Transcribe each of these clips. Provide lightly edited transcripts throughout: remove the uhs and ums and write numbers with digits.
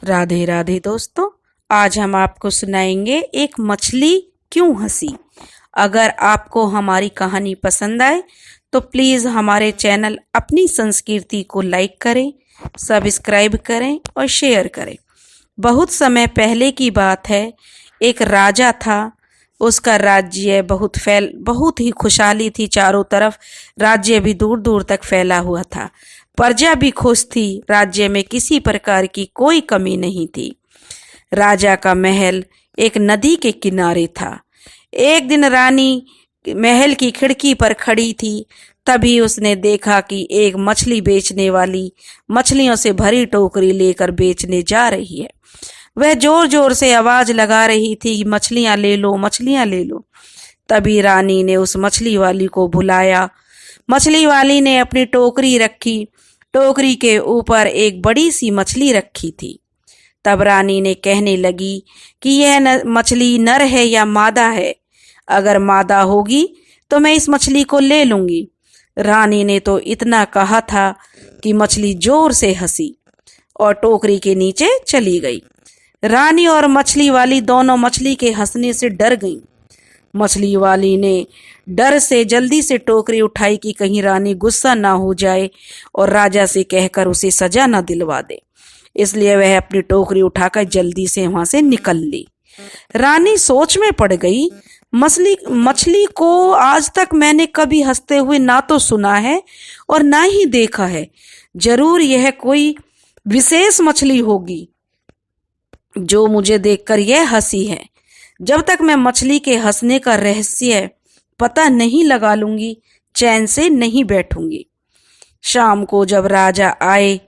राधे राधे दोस्तों, आज हम आपको सुनाएंगे एक मछली क्यों हंसी। अगर आपको हमारी कहानी पसंद आए तो प्लीज़ हमारे चैनल अपनी संस्कृति को लाइक करें, सब्सक्राइब करें और शेयर करें। बहुत समय पहले की बात है, एक राजा था। उसका राज्य बहुत ही खुशहाली थी। चारों तरफ राज्य भी दूर दूर तक फैला हुआ था। प्रजा भी खुश थी। राज्य में किसी प्रकार की कोई कमी नहीं थी। राजा का महल एक नदी के किनारे था। एक दिन रानी महल की खिड़की पर खड़ी थी। तभी उसने देखा कि एक मछली बेचने वाली मछलियों से भरी टोकरी लेकर बेचने जा रही है। वह जोर जोर से आवाज लगा रही थी कि मछलियां ले लो, मछलियां ले लो। तभी रानी ने उस मछली वाली को बुलाया। मछली वाली ने अपनी टोकरी रखी। टोकरी के ऊपर एक बड़ी सी मछली रखी थी। तब रानी ने कहने लगी कि यह मछली नर है या मादा है। अगर मादा होगी तो मैं इस मछली को ले लूंगी। रानी ने तो इतना कहा था कि मछली जोर से हंसी और टोकरी के नीचे चली गई। रानी और मछली वाली दोनों मछली के हंसने से डर गईं। मछली वाली ने डर से जल्दी से टोकरी उठाई कि कहीं रानी गुस्सा ना हो जाए और राजा से कहकर उसे सजा ना दिलवा दे। इसलिए वह अपनी टोकरी उठाकर जल्दी से वहां से निकल ली। रानी सोच में पड़ गई, मछली को आज तक मैंने कभी हंसते हुए ना तो सुना है और ना ही देखा है। जरूर यह कोई विशेष मछली होगी जो मुझे देखकर यह हंसी है। जब तक मैं मछली के हंसने का रहस्य पता नहीं लगा लूंगी, चैन से नहीं बैठूंगी। शाम को जब राजा आए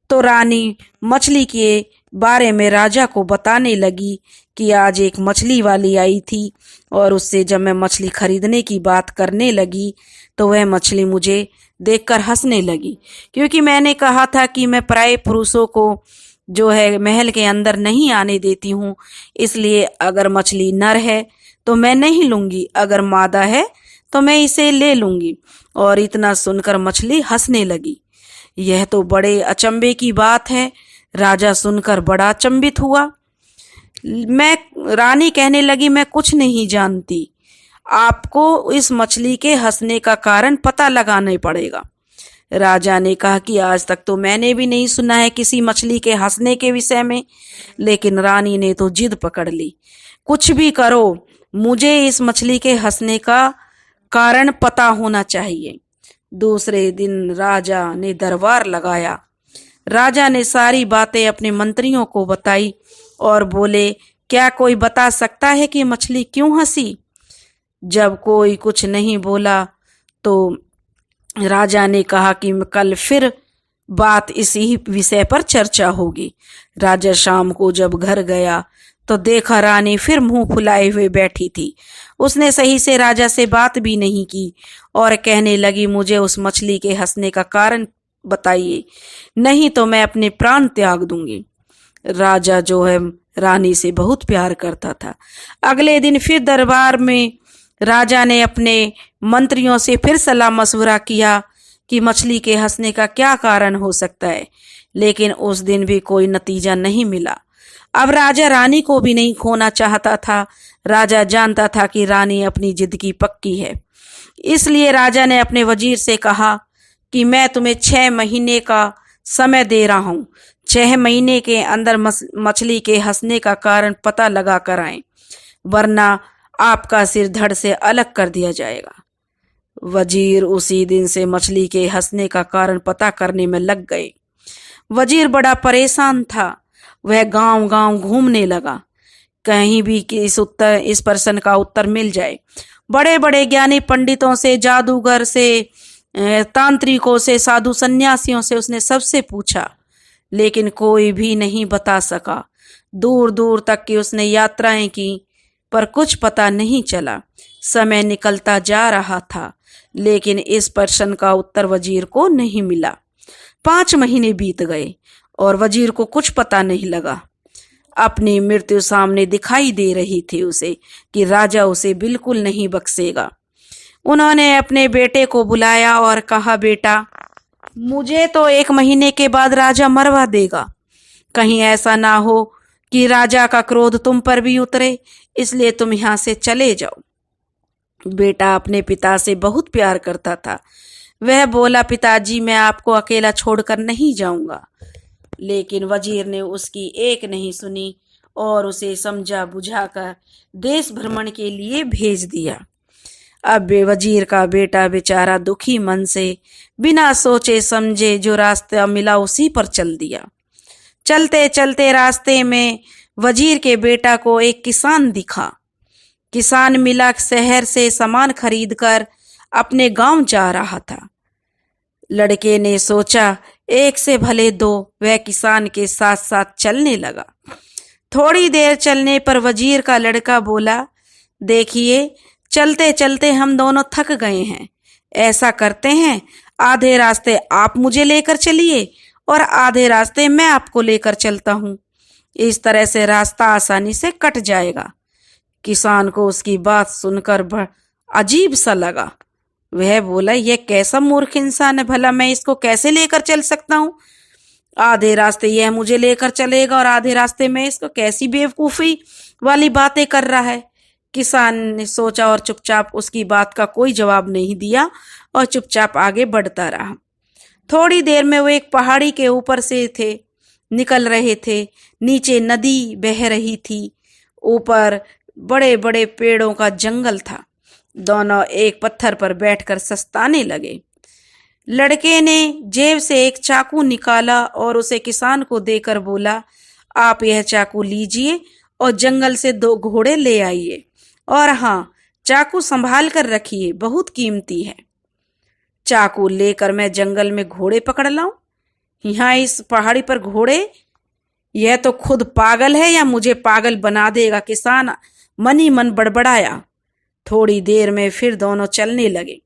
तो रानी मछली के बारे में राजा को बताने लगी कि आज एक मछली वाली आई थी और उससे जब मैं मछली खरीदने की बात करने लगी तो वह मछली मुझे देखकर हंसने लगी, क्योंकि मैंने कहा था कि मैं पराये पुरुषों को जो है महल के अंदर नहीं आने देती हूँ। इसलिए अगर मछली नर है तो मैं नहीं लूंगी, अगर मादा है तो मैं इसे ले लूंगी। और इतना सुनकर मछली हंसने लगी। यह तो बड़े अचंभे की बात है। राजा सुनकर बड़ा अचंभित हुआ। रानी कहने लगी, मैं कुछ नहीं जानती, आपको इस मछली के हंसने का कारण पता लगाना पड़ेगा। राजा ने कहा कि आज तक तो मैंने भी नहीं सुना है किसी मछली के हंसने के विषय में। लेकिन रानी ने तो जिद पकड़ ली, कुछ भी करो, मुझे इस मछली के हंसने का कारण पता होना चाहिए। दूसरे दिन राजा ने दरबार लगाया। राजा ने सारी बातें अपने मंत्रियों को बताई और बोले, क्या कोई बता सकता है कि मछली क्यों हंसी? जब कोई कुछ नहीं बोला तो राजा ने कहा कि कल फिर बात इसी विषय पर चर्चा होगी। राजा शाम को जब घर गया तो देखा रानी फिर मुंह फुलाए हुए बैठी थी। उसने सही से राजा से बात भी नहीं की और कहने लगी, मुझे उस मछली के हंसने का कारण बताइए, नहीं तो मैं अपने प्राण त्याग दूंगी। राजा जो है रानी से बहुत प्यार करता था। अगले दिन फिर दरबार में राजा ने अपने मंत्रियों से फिर सलाह मशवरा किया कि मछली के हंसने का क्या कारण हो सकता है। लेकिन उस दिन भी कोई नतीजा नहीं मिला। अब राजा रानी को भी नहीं खोना चाहता था। राजा जानता था कि रानी अपनी जिद की पक्की है। इसलिए राजा ने अपने वजीर से कहा कि मैं तुम्हें 6 महीने का समय दे रहा हूं। 6 महीने के अंदर मछली के हंसने का कारण पता लगा कर आए, वरना आपका सिर धड़ से अलग कर दिया जाएगा। वजीर उसी दिन से मछली के हंसने का कारण पता करने में लग गए। वजीर बड़ा परेशान था। वह गांव गांव घूमने लगा, कहीं भी कि इस प्रश्न का उत्तर मिल जाए। बड़े बड़े ज्ञानी पंडितों से, जादूगर से, तांत्रिकों से, साधु सन्यासियों से उसने सबसे पूछा, लेकिन कोई भी नहीं बता सका। दूर दूर तक की उसने यात्राएं की पर कुछ पता नहीं चला। समय निकलता जा रहा था, लेकिन इस प्रश्न का उत्तर वजीर को नहीं मिला। 5 महीने बीत गए और वजीर को कुछ पता नहीं लगा। अपनी मृत्यु सामने दिखाई दे रही थी उसे कि राजा उसे बिल्कुल नहीं बख्शेगा। उन्होंने अपने बेटे को बुलाया और कहा, बेटा, मुझे तो 1 महीने के बाद राजा मरवा देगा। कहीं ऐसा ना हो कि राजा का क्रोध तुम पर भी उतरे, इसलिए तुम यहाँ से चले जाओ। बेटा अपने पिता से बहुत प्यार करता था। वह बोला, पिताजी मैं आपको अकेला छोड़कर नहीं जाऊंगा। लेकिन वजीर ने उसकी एक नहीं सुनी और उसे समझा बुझाकर देश भ्रमण के लिए भेज दिया। अब वजीर का बेटा बेचारा दुखी मन से बिना सोचे समझे जो रास्ता मिला उसी पर चल दिया। चलते चलते रास्ते में वजीर के बेटा को एक किसान दिखा। किसान मिला शहर से सामान खरीदकर अपने गांव जा रहा था। लड़के ने सोचा एक से भले दो, वह किसान के साथ साथ चलने लगा। थोड़ी देर चलने पर वजीर का लड़का बोला, देखिए चलते चलते हम दोनों थक गए हैं। ऐसा करते हैं, आधे रास्ते आप मुझे लेकर चलिए और आधे रास्ते मैं आपको लेकर चलता हूँ। इस तरह से रास्ता आसानी से कट जाएगा। किसान को उसकी बात सुनकर अजीब सा लगा। वह बोला, यह कैसा मूर्ख इंसान है, भला मैं इसको कैसे लेकर चल सकता हूँ? आधे रास्ते यह मुझे लेकर चलेगा और आधे रास्ते में इसको, कैसी बेवकूफी वाली बातें कर रहा है। किसान ने सोचा और चुपचाप उसकी बात का कोई जवाब नहीं दिया और चुपचाप आगे बढ़ता रहा। थोड़ी देर में वो एक पहाड़ी के ऊपर से निकल रहे थे। नीचे नदी बह रही थी, ऊपर बड़े बड़े पेड़ों का जंगल था। दोनों एक पत्थर पर बैठकर सस्ताने लगे। लड़के ने जेब से एक चाकू निकाला और उसे किसान को देकर बोला, आप यह चाकू लीजिए और जंगल से 2 घोड़े ले आइए, और हाँ, चाकू संभाल कर रखिए, बहुत कीमती है। चाकू लेकर मैं जंगल में घोड़े पकड़ लाऊं? यहाँ इस पहाड़ी पर घोड़े? यह तो खुद पागल है या मुझे पागल बना देगा। किसान मन ही मन बड़बड़ाया। थोड़ी देर में फिर दोनों चलने लगे।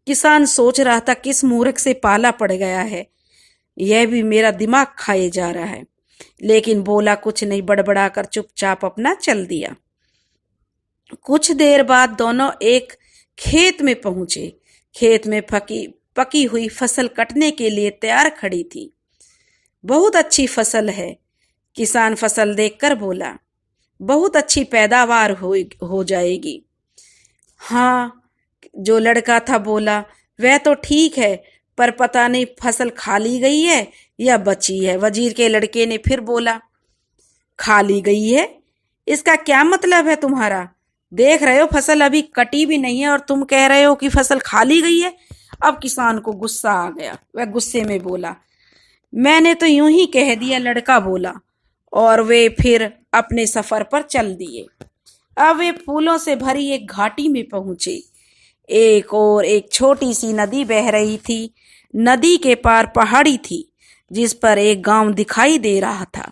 किसान सोच रहा था, किस मूर्ख से पाला पड़ गया है, यह भी मेरा दिमाग खाए जा रहा है। लेकिन बोला कुछ नहीं, बड़बड़ाकर चुपचाप अपना चल दिया। कुछ देर बाद दोनों एक खेत में पहुंचे। खेत में पकी हुई फसल कटने के लिए तैयार खड़ी थी। बहुत अच्छी फसल है। किसान फसल देखकर बोला, बहुत अच्छी पैदावार हो जाएगी। हाँ, जो लड़का था बोला, वह तो ठीक है, पर पता नहीं फसल खा ली गई है या बची है। वजीर के लड़के ने फिर बोला, खा ली गई है? इसका क्या मतलब है तुम्हारा? देख रहे हो फसल अभी कटी भी नहीं है और तुम कह रहे हो कि फसल खा ली गई है। अब किसान को गुस्सा आ गया। वह गुस्से में बोला, मैंने तो यूं ही कह दिया, लड़का बोला। और वे फिर अपने सफर पर चल दिए। अब वे फूलों से भरी एक घाटी में पहुंचे। एक और एक छोटी सी नदी बह रही थी। नदी के पार पहाड़ी थी जिस पर एक गांव दिखाई दे रहा था।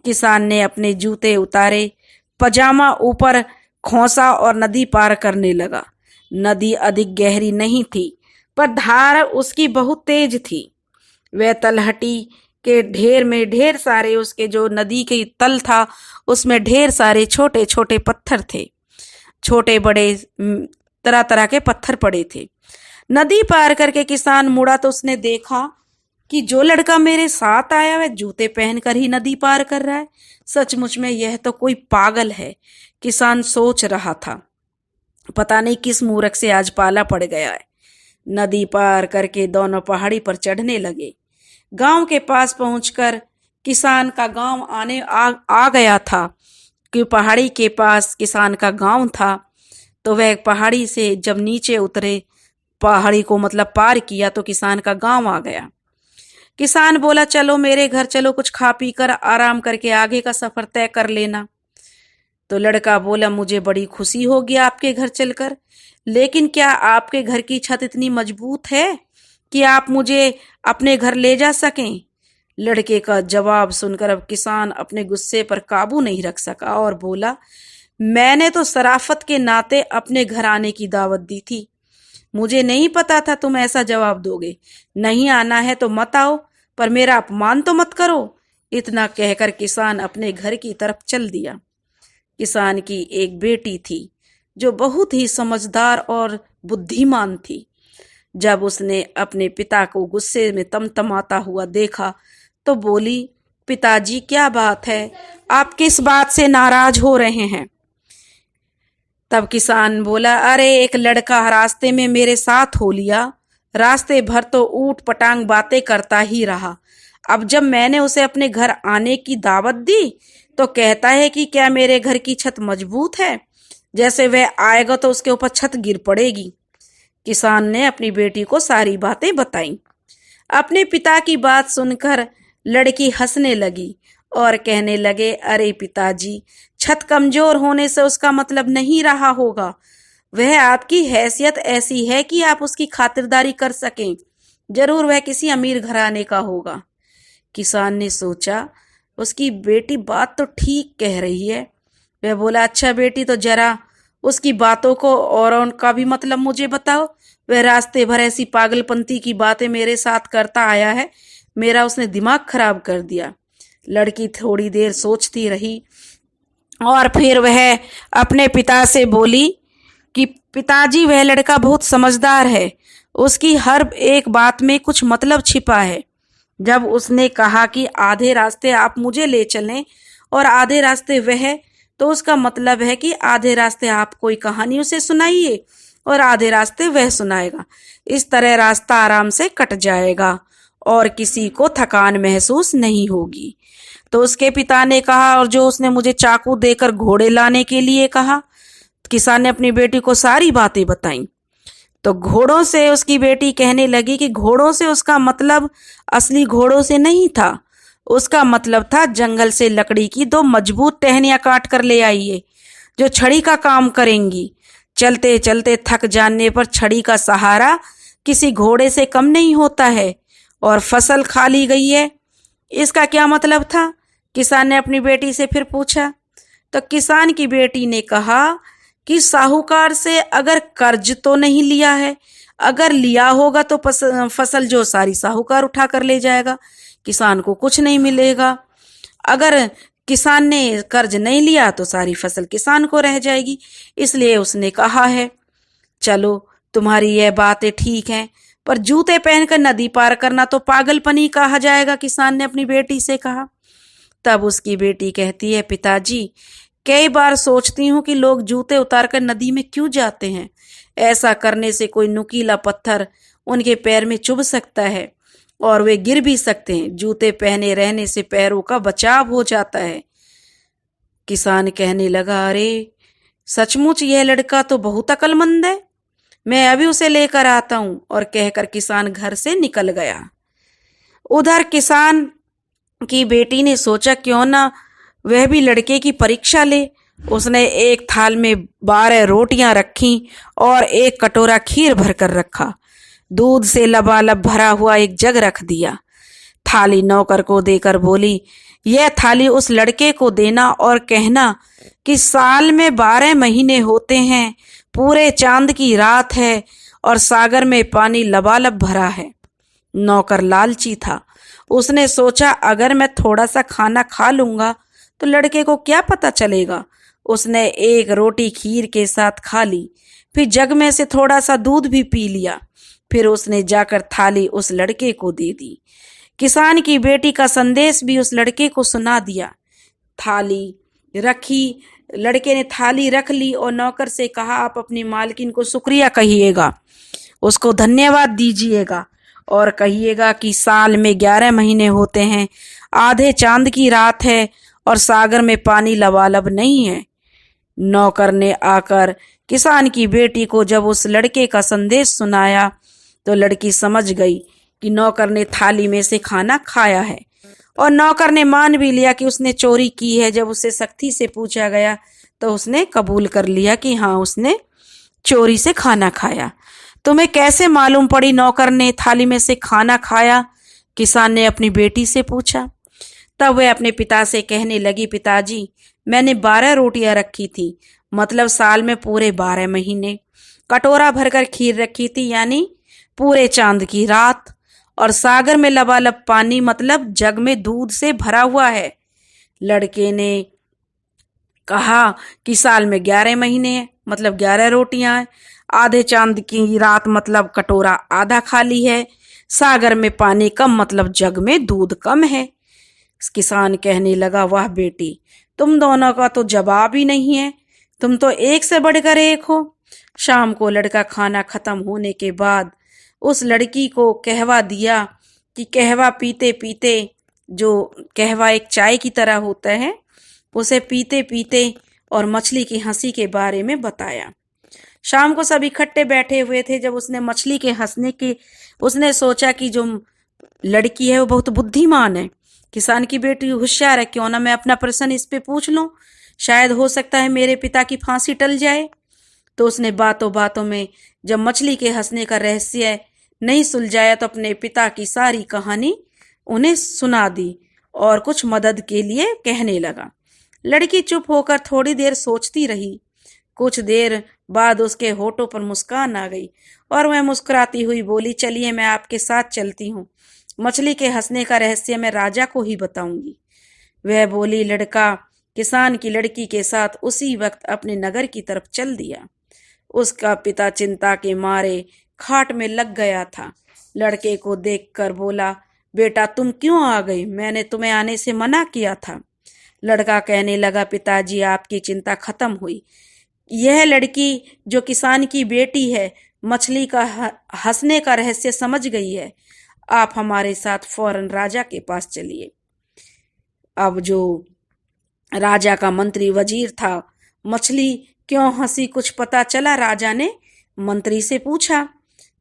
किसान ने अपने जूते उतारे, पजामा ऊपर खोसा और नदी पार करने लगा। नदी अधिक गहरी नहीं थी, पर धार उसकी बहुत तेज थी। वह तलहटी के ढेर में ढेर सारे, उसके जो नदी के तल था उसमें ढेर सारे छोटे छोटे पत्थर थे। छोटे बड़े तरह तरह के पत्थर पड़े थे। नदी पार करके किसान मुड़ा तो उसने देखा कि जो लड़का मेरे साथ आया वह जूते पहनकर ही नदी पार कर रहा है। सचमुच में यह तो कोई पागल है, किसान सोच रहा था। पता नहीं किस मूर्ख से आज पाला पड़ गया है। नदी पार करके दोनों पहाड़ी पर चढ़ने लगे। गांव के पास पहुंचकर किसान का गांव आ गया था कि पहाड़ी के पास किसान का गांव था। तो वह पहाड़ी से जब नीचे उतरे, पहाड़ी को मतलब पार किया, तो किसान का गांव आ गया। किसान बोला, चलो मेरे घर चलो, कुछ खा पी कर आराम करके आगे का सफर तय कर लेना। तो लड़का बोला, मुझे बड़ी खुशी होगी आपके घर चलकर, लेकिन क्या आपके घर की छत इतनी मजबूत है कि आप मुझे अपने घर ले जा सकें? लड़के का जवाब सुनकर अब किसान अपने गुस्से पर काबू नहीं रख सका और बोला, मैंने तो शराफत के नाते अपने घर आने की दावत दी थी। मुझे नहीं पता था तुम ऐसा जवाब दोगे। नहीं आना है तो मत आओ, पर मेरा अपमान तो मत करो। इतना कहकर किसान अपने घर की तरफ चल दिया। किसान की एक बेटी थी जो बहुत ही समझदार और बुद्धिमान थी। जब उसने अपने पिता को गुस्से में तमतमाता हुआ देखा तो बोली, पिताजी क्या बात है, आप किस बात से नाराज हो रहे हैं? तब किसान बोला, अरे एक लड़का रास्ते में मेरे साथ हो लिया, रास्ते भर तो ऊट पटांग बातें करता ही रहा। अब जब मैंने उसे अपने घर आने की दावत दी तो कहता है कि क्या मेरे घर की छत मजबूत है, जैसे वह आएगा तो उसके ऊपर छत गिर पड़ेगी। किसान ने अपनी बेटी को सारी बातें बताई। अपने पिता की बात सुनकर लड़की हंसने लगी और कहने लगे, अरे पिताजी, छत कमजोर होने से उसका मतलब नहीं रहा होगा, वह आपकी हैसियत ऐसी है कि आप उसकी खातिरदारी कर सकें। जरूर वह किसी अमीर घराने का होगा। किसान ने सोचा, उसकी बेटी बात तो ठीक कह रही है। वह बोला, अच्छा बेटी, तो जरा उसकी बातों को और उनका भी मतलब मुझे बताओ। वह रास्ते भर ऐसी पागलपंती की बातें मेरे साथ करता आया है, मेरा उसने दिमाग खराब कर दिया। लड़की थोड़ी देर सोचती रही और फिर वह अपने पिता से बोली कि पिताजी, वह लड़का बहुत समझदार है, उसकी हर एक बात में कुछ मतलब छिपा है। जब उसने कहा कि आधे रास्ते आप मुझे ले चलें और आधे रास्ते वह, तो उसका मतलब है कि आधे रास्ते आप कोई कहानी उसे सुनाइए और आधे रास्ते वह सुनाएगा। इस तरह रास्ता आराम से कट जाएगा और किसी को थकान महसूस नहीं होगी। तो उसके पिता ने कहा, और जो उसने मुझे चाकू देकर घोड़े लाने के लिए कहा। किसान ने अपनी बेटी को सारी बातें बताई। तो घोड़ों से उसकी बेटी कहने लगी कि घोड़ों से उसका मतलब असली घोड़ों से नहीं था, उसका मतलब था जंगल से लकड़ी की 2 मजबूत टहनियां काट कर ले आइए, जो छड़ी का काम करेंगी। चलते चलते थक जाने पर छड़ी का सहारा किसी घोड़े से कम नहीं होता है। और फसल खा ली गई है, इसका क्या मतलब था? किसान ने अपनी बेटी से फिर पूछा। तो किसान की बेटी ने कहा कि साहूकार से अगर कर्ज तो नहीं लिया है, अगर लिया होगा तो फसल जो सारी साहूकार उठा कर ले जाएगा, किसान को कुछ नहीं मिलेगा। अगर किसान ने कर्ज नहीं लिया तो सारी फसल किसान को रह जाएगी। इसलिए उसने कहा है, चलो तुम्हारी यह बातें ठीक हैं, पर जूते पहनकर नदी पार करना तो पागलपनी कहा जाएगा, किसान ने अपनी बेटी से कहा। तब उसकी बेटी कहती है, पिताजी, कई बार सोचती हूँ कि लोग जूते उतारकर नदी में क्यों जाते हैं। ऐसा करने से कोई नुकीला पत्थर उनके पैर में चुभ सकता है और वे गिर भी सकते हैं। जूते पहने रहने से पैरों का बचाव हो जाता है। किसान कहने लगा, अरे सचमुच यह लड़का तो बहुत अक्लमंद है, मैं अभी उसे लेकर आता हूँ। और कहकर किसान घर से निकल गया। उधर किसान की बेटी ने सोचा, क्यों ना वह भी लड़के की परीक्षा ले। उसने एक थाल में 12 रोटियां रखी और एक कटोरा खीर भरकर रखा। दूध से लबालब भरा हुआ एक जग रख दिया। थाली नौकर को देकर बोली, यह थाली उस लड़के को देना और कहना कि साल में 12 महीने होते हैं, पूरे चांद की रात है और सागर में पानी लबालब भरा है। नौकर लालची था। उसने सोचा, अगर मैं थोड़ा सा खाना खा लूंगा तो लड़के को क्या पता चलेगा। उसने एक रोटी खीर के साथ खा ली, फिर जग में से थोड़ा सा दूध भी पी लिया। फिर उसने जाकर थाली उस लड़के को दे दी। किसान की बेटी का संदेश भी उस लड़के को सुना दिया। थाली रखी, लड़के ने थाली रख ली और नौकर से कहा, आप अपनी मालकिन को शुक्रिया कहिएगा, उसको धन्यवाद दीजिएगा और कहिएगा कि साल में 11 महीने होते हैं, आधे चांद की रात है और सागर में पानी लबालब नहीं है। नौकर ने आकर किसान की बेटी को जब उस लड़के का संदेश सुनाया तो लड़की समझ गई कि नौकर ने थाली में से खाना खाया है और नौकर ने मान भी लिया कि उसने चोरी की है। जब उससे सख्ती से पूछा गया तो उसने कबूल कर लिया कि हाँ, उसने चोरी से खाना खाया। तुम्हें कैसे मालूम पड़ी नौकर ने थाली में से खाना खाया? किसान ने अपनी बेटी से पूछा। तब वह अपने पिता से कहने लगी, पिताजी, मैंने 12 रोटियां रखी थी, मतलब साल में पूरे 12 महीने। कटोरा भरकर खीर रखी थी, यानी पूरे चांद की रात। और सागर में लबालब पानी, मतलब जग में दूध से भरा हुआ है। लड़के ने कहा कि साल में 11 महीने हैं, मतलब 11 रोटियां हैं। आधे चांद की रात मतलब कटोरा आधा खाली है। सागर में पानी कम, मतलब जग में दूध कम है। किसान कहने लगा, वाह बेटी, तुम दोनों का तो जवाब ही नहीं है, तुम तो एक से बढ़कर एक हो। शाम को लड़का खाना खत्म होने के बाद उस लड़की को कहवा दिया कि कहवा पीते पीते, जो कहवा एक चाय की तरह होता है, उसे पीते पीते और मछली की हंसी के बारे में बताया। शाम को सब इकट्ठे बैठे हुए थे। जब उसने मछली के हंसने की, उसने सोचा कि जो लड़की है वो बहुत बुद्धिमान है, किसान की बेटी होशियार है, क्यों ना मैं अपना प्रश्न इस पे पूछ लूं, शायद हो सकता है मेरे पिता की फांसी टल जाए। तो उसने बातों बातों में जब मछली के हंसने का रहस्य नहीं सुलझाया तो अपने पिता की सारी कहानी उन्हें सुना दी और कुछ मदद के लिए कहने लगा। लड़की चुप होकर थोड़ी देर सोचती रही। कुछ देर बाद उसके होठों पर मुस्कान आ गई और वह मुस्कुराती हुई बोली, चलिए मैं आपके साथ चलती हूँ, मछली के हंसने का रहस्य मैं राजा को ही बताऊंगी। वह बोली। लड़का किसान की लड़की के साथ उसी वक्त अपने नगर की तरफ चल दिया। उसका पिता चिंता के मारे खाट में लग गया था। लड़के को देखकर बोला, बेटा तुम क्यों आ गई, मैंने तुम्हें आने से मना किया था। लड़का कहने लगा, पिताजी आपकी चिंता खत्म हुई, यह लड़की जो किसान की बेटी है मछली का हंसने का रहस्य समझ गई है, आप हमारे साथ फौरन राजा के पास चलिए। अब जो राजा का मंत्री वजीर था, मछली क्यों हंसी कुछ पता चला? राजा ने मंत्री से पूछा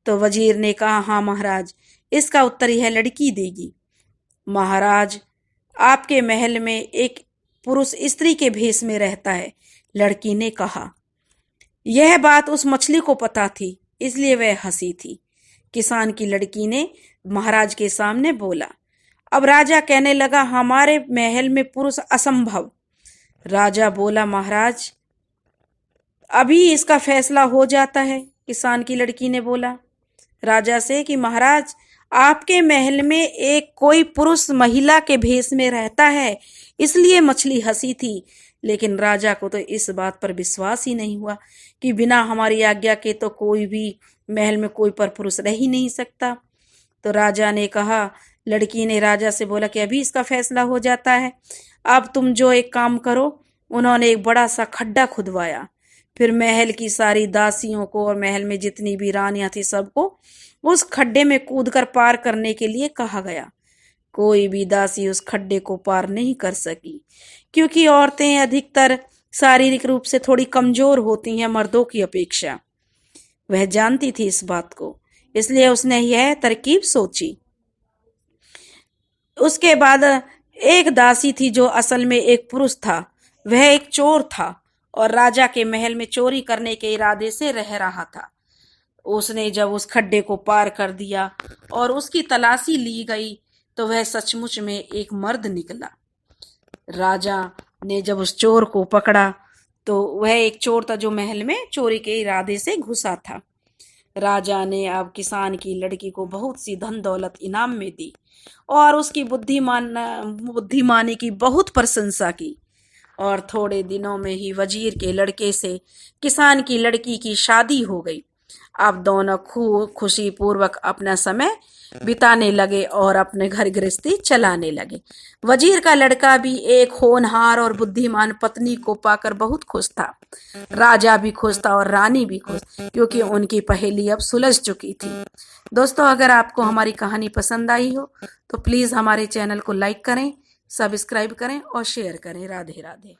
तो वजीर ने कहा, हाँ महाराज, इसका उत्तर यह लड़की देगी। महाराज, आपके महल में एक पुरुष स्त्री के भेष में रहता है, लड़की ने कहा। यह बात उस मछली को पता थी, इसलिए वह हंसी थी। किसान की लड़की ने महाराज के सामने बोला। अब राजा कहने लगा, हमारे महल में पुरुष असंभव। राजा बोला, महाराज अभी इसका फैसला हो जाता है। किसान की लड़की ने बोला राजा से कि महाराज, आपके महल में एक कोई पुरुष महिला के भेष में रहता है, इसलिए मछली हंसी थी। लेकिन राजा को तो इस बात पर विश्वास ही नहीं हुआ कि बिना हमारी आज्ञा के तो कोई भी महल में कोई पर पुरुष रह ही नहीं सकता। तो राजा ने कहा, लड़की ने राजा से बोला कि अभी इसका फैसला हो जाता है, अब तुम जो एक काम करो। उन्होंने एक बड़ा सा खड्डा खुदवाया, फिर महल की सारी दासियों को और महल में जितनी भी रानियां थी सबको उस खड्डे में कूदकर पार करने के लिए कहा गया। कोई भी दासी उस खड्डे को पार नहीं कर सकी, क्योंकि औरतें अधिकतर शारीरिक रूप से थोड़ी कमजोर होती हैं मर्दों की अपेक्षा। वह जानती थी इस बात को, इसलिए उसने यह तरकीब सोची। उसके बाद एक दासी थी जो असल में एक पुरुष था। वह एक चोर था और राजा के महल में चोरी करने के इरादे से रह रहा था। उसने जब उस खड्डे को पार कर दिया और उसकी तलाशी ली गई तो वह सचमुच में एक मर्द निकला। राजा ने जब उस चोर को पकड़ा तो वह एक चोर था जो महल में चोरी के इरादे से घुसा था। राजा ने अब किसान की लड़की को बहुत सी धन दौलत इनाम में दी और उसकी बुद्धिमानी की बहुत प्रशंसा की। और थोड़े दिनों में ही वजीर के लड़के से किसान की लड़की की शादी हो गई। अब दोनों खूब खुशी पूर्वक अपना समय बिताने लगे और अपने घर गृहस्थी चलाने लगे। वजीर का लड़का भी एक होनहार और बुद्धिमान पत्नी को पाकर बहुत खुश था। राजा भी खुश था और रानी भी खुश, क्योंकि उनकी पहेली अब सुलझ चुकी थी। दोस्तों, अगर आपको हमारी कहानी पसंद आई हो तो प्लीज़ हमारे चैनल को लाइक करें, सब्सक्राइब करें और शेयर करें। राधे राधे।